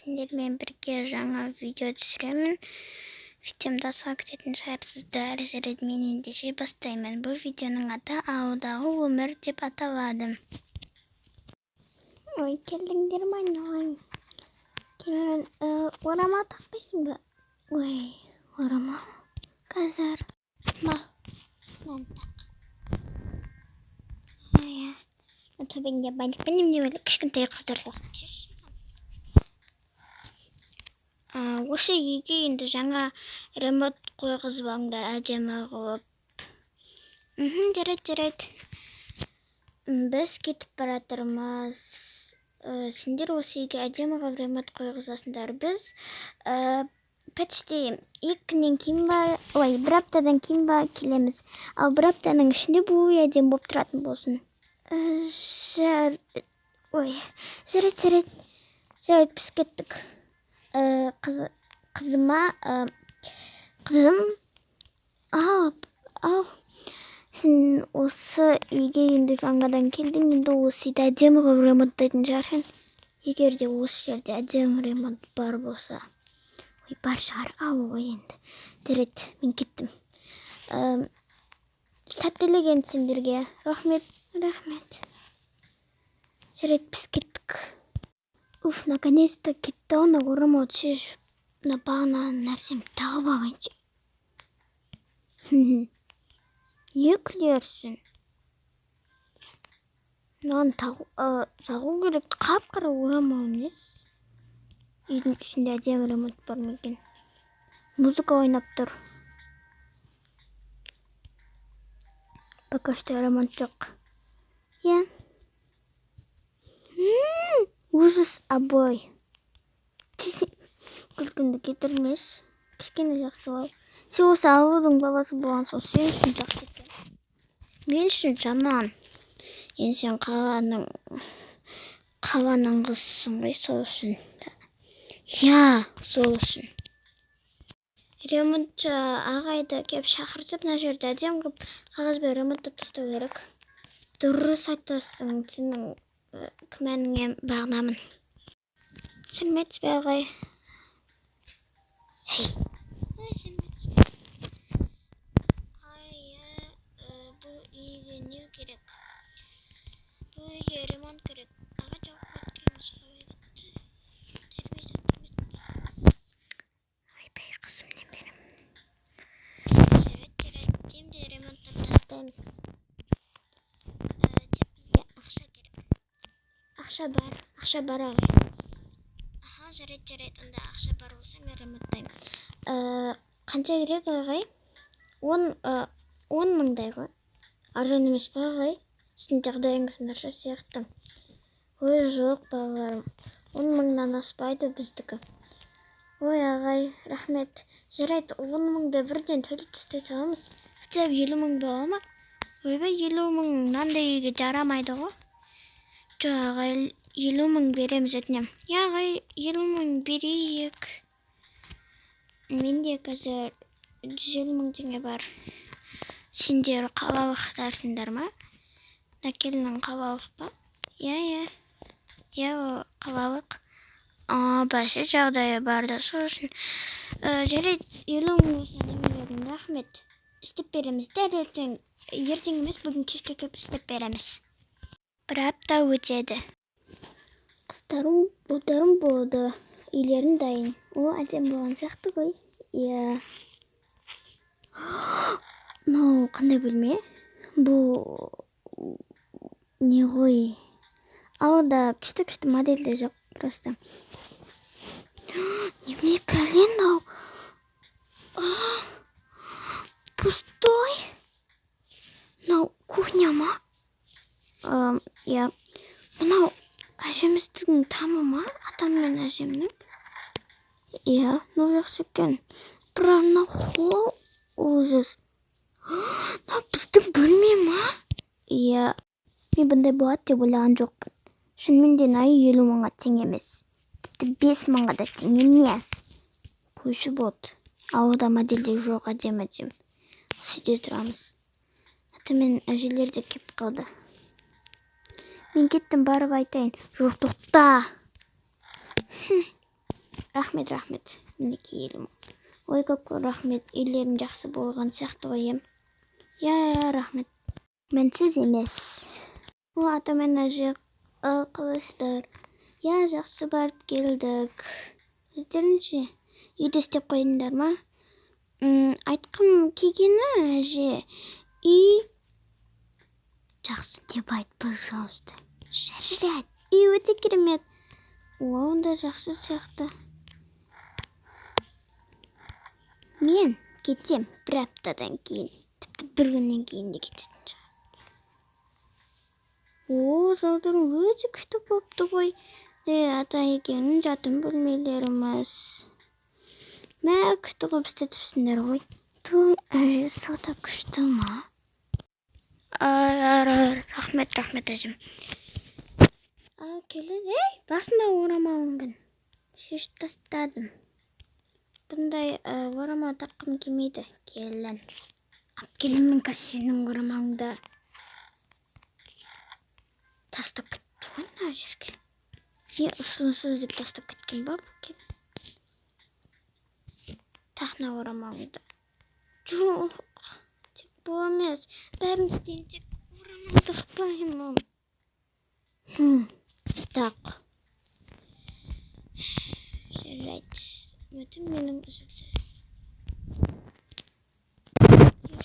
сендермен бірге жаңа видео түсіремін. Видеомды асыға күтетін шығарсыздар. Жарайды, мен ендеше бастаймын. Бұл видеоның аты ауылдағы өмір деп аталады. Ой, келдіңдер ме айналайын? Орама тақпайсың ба? Ой, орама. Қазір. Ма, мынаны тақ. Ой, төбеңде байлықпен емнебелі кішкентай қыздарды. Осы үйге енді жаңа ремонт қойғызып алыңдар, әдемі қылып. Жарайды. Біз кетіп баратырмыз. Сендер осы үйге әдемі қылып ремонт қойғызасыңдар. Біз почти 2 күннен кейін ба, бір аптадан кейін ба келеміз. Ал бір аптаның ішінде бұл үй әдемі болып тұратын болсын. Жарайды, біз кеттік. Қызым, сен осы үйге енді жаңадан келдің, енді осы үйді әдемі қылып ремонттайтын шығарсың. Егер де осы жерде әдемі ремонт бар болса, бар шығар, енді. Жарайды, мен кеттім. Сәттілік сендерге. Рахмет. Жарайды, біз кеттік. Наконец-то кетті, оны орамал шешіп, бағана нәрсем тағып алайыншы. Не күлерсің? Мынаны тағу керек, қап-қара орамал емес. Үйдің ішінде әдемі ремонт бар ма екен? Музыка ойнап тұр. Пока что ремонт жоқ. Ужас, абой. Күлкінді кетірмес. Кішкене жақсы бол. Сен осы ауылдың баласы болған соң сен үшін жақсы екен. Мен үшін жаман. Енді сен қаланың қызысың ғой, сол үшін. Сол үшін. Ремонтшы ағайды кеп шақыртып, мына жерде әдемі қылып қағазбен ремонттап тастау керек. Дұрыс айтасың, сенің күмәніңе бағынамын. Сәлеметсіз бе ағай? Сәлеметсіз бе? Бұл үйге не керек? Бұл үйге ремонт керек. Аға жауап өткеніңіз ойбай, қызым немерем. Жарайды, демде ремонттап тастаймыз. Бізге ақша керек. Ақша бар ағай. Жарайды, онда ақша бар болса мен ремонттаймын. Қанша керек ағай? 10 мыңдай ғой. Арзан емес па ағай? Сіздің жағдайыңыз нашар сияқты. Ой, жоқ балаларым. 10 мыңнан аспайды біздікі. Ой, ағай, рахмет. Жарайды, 10 мыңды бірден төлеп тастай саламыз. Хотя 50 мың бола ма? Ойбай, 50 мың мынандай үйге жарамайды ғой. Жоқ ағай, 50 мың береміз өтінем. Ағай, 50 мың берейік. Менде қазір 150 мың теңге бар. Сендер қалалықтарсыңдар ма? Накелінің қалалық па? Қалалық. Бәсе жағдайы бар да, сол үшін. Жарайды, 50 мың болса немелердің рахмет. Істеп береміз. Ертең емес, бүгін кешке кеп істеп береміз. Бір апта өтеді. Қыздарым, бұлдарым болды. Үйлерін дайын. Әдем болған сияқты ғой. Қандай бөлме? Бұл не ғой? Алда күшті модельде жоқ просто. Немене пәлен пустой? Кухня ма? Мынау әжеміздің тамы ма? Атам мен әжемнің? Жақсы екен. Бірақ холл ужас. Біздің бөлме ма? Мен бұндай болады деп ойлаған жоқпын. Шынымен де 50 мыңға тең емес. Тіпті 5 мыңға да тең емес. Көші болды. Ауылда модельде жоқ, әдем. Осы үйде тұрамыз. Атымен әжелер де кеп қалды. Мен кеттім, барып айтайын. Жоқ, тоқта. Рахмет. Мінекей елім. Ой, көп рахмет. Үйлерің жақсы болған сияқты ғой ем. Я, рахмет. Мінсіз емес. О, ата мен әже қалайсыздар? Я, жақсы барып келдік. Өздеріңше үйде істеп қойдыңдар ма? Айтқым келгені әже, үй жақсы деп айт, пожалуйста. Жарайды. Үй өте керемет. Онда жақсы сияқты. Мен кетем бір аптадан кейін, тіпті бір күннен кейін де кететін шығар. Залдарың өте күшті болыпты ғой. Ата екеуінің жатын бөлмелеріміз. Мә, күшті қылып істетіпсіңдер ғой. Той әже сода күшті ма? Рахмет әжем. Келін, басында орамалыңбын. Шешіп тастадым. Бұндай орамал таққым келмейді, келін. Келінмін сенің орамалыңда. Тастап кетті ғой мына жерге. Не ұсынсыз деп тастап кеткен ба бұл келін? Тақна орамалыңда. Жоқ, тек бұл емес. Бәрін істейін, тек орамал тақпаймын. Так. Жарайды. Өтін менің үзілді.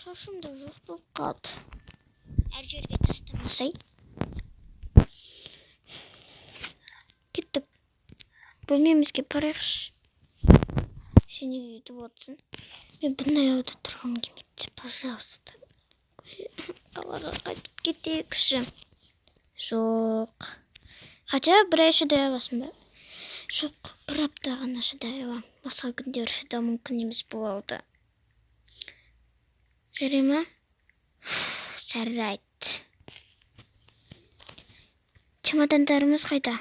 Шашым да жоқ болып қалды. Әр жерге тастамасай. Кеттік. Бөлмемізге барайықшы. Сен неге өйтіп отырсың? Мен бұндай ауылда тұрғым келмейді, пожалуйста. Қалаға қайтып кетейікші. Жоқ. Хотя бір ай шыдай аласың ба? Жоқ, бір апта ғана шыдай алам. Басқа күндер шыдау мүмкін емес бұл ауылда. Жарай ма? Жарайды. Чемодандарымыз қайда?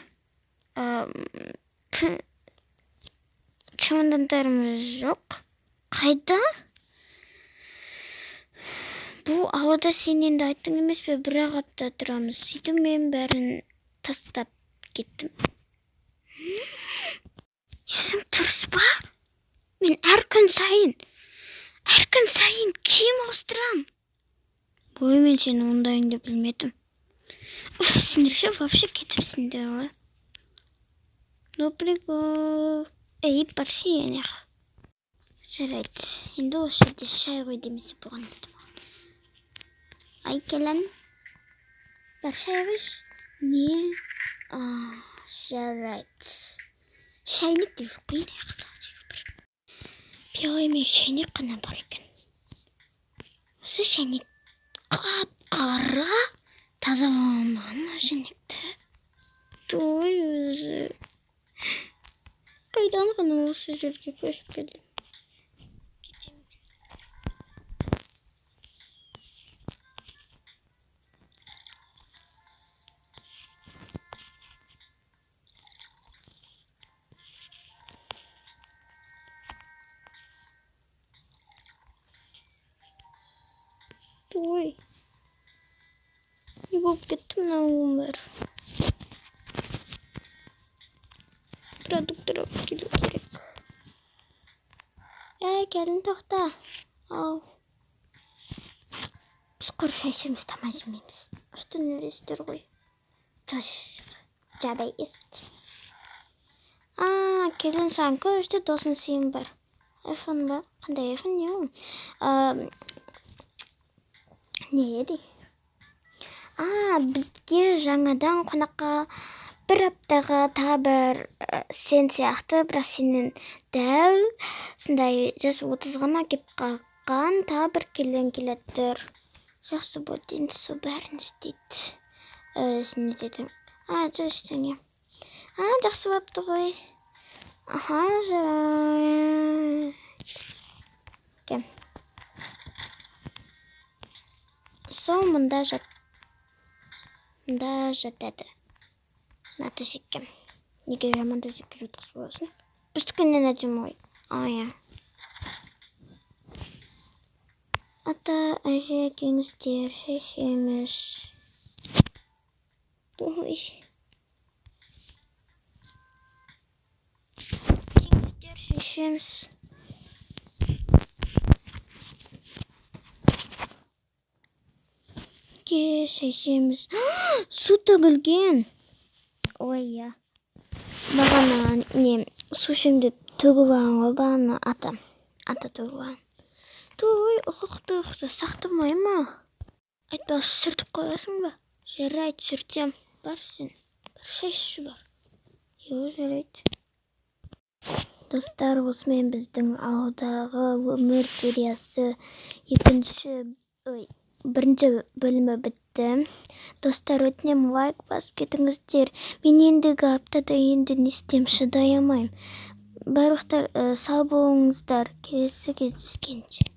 Чемодандарымыз жоқ. Қайда? Бұл ауылда сен енді айттың емес пе, бір-ақ апта тұрамыз. Сөйтіп мен бәрін тастап кеттім. Есің дұрыс ба? Мен әр күн сайын киім ауыстырам. Ой, мен сені ондайыңды білмедім. Сендерше вообще кетіпсіңдер ғой. Ну, прикол. Паршиенер. Жарайды. Енді осы жерде шай ғой демесе болған еді. Ай, келін. Бар шай қойшы. Не? Жарайды. Шайнек те жоқ қой, не қызға бір. Белый мен шайнек қана бар екен. Осы шайнек қап-қара таза болмаған шайнекті. Той өзі. Қайдан ғана осы жерге көшіп келдім. Ой, не болып кетті мына өмір. Продуктор алып келу керек. Келін тоқта. Ау. Біз құр шай ішеміз, тамақ жемейміз. Үсті нөлестер ғой. Жарай есікті. Келін саған көшті досын сен бар. Айфон ба? Қандай айфон не ол? Не еді? Бізге жаңадан қонаққа бір аптаға бір сен сияқты, бірақ сенің дәл сондай жасы 30 ғана кеп қалған бір келін келеттір. Жақсы болды, енді сол бәрін істейді. Сен ететін. Жоқ ештеңе. Жақсы болыпты ғой. Жарайды. Сол мұнда жатады. Мына төсекке. Неге жаман төсекке жатқызып боласың? Үстікінен әдемі ғой. Ата, әже, келіңіздер, шай ішеміз. Ой. ішеміз. Шай ішеміз. Су төгілген. Ой, я. Бағана не су ішемді төгіп алған ғой, бағана ата төгіп алған. Той, ұқықты сақтамай ма? Айтпа, сүртіп қоясың ба? Жарайды, сүртем. Бар сен. Бір шай ішші бар. Жарайды. Достар, осымен біздің ауылдағы өмір сериясы бірінші бөлімі бітті. Достар, өтінемін, лайк басып кетіңіздер. Мен ендігі аптада енді не істеймін, шыдай алмаймын. Барлықтар сау болыңыздар. Келесі кездескенше.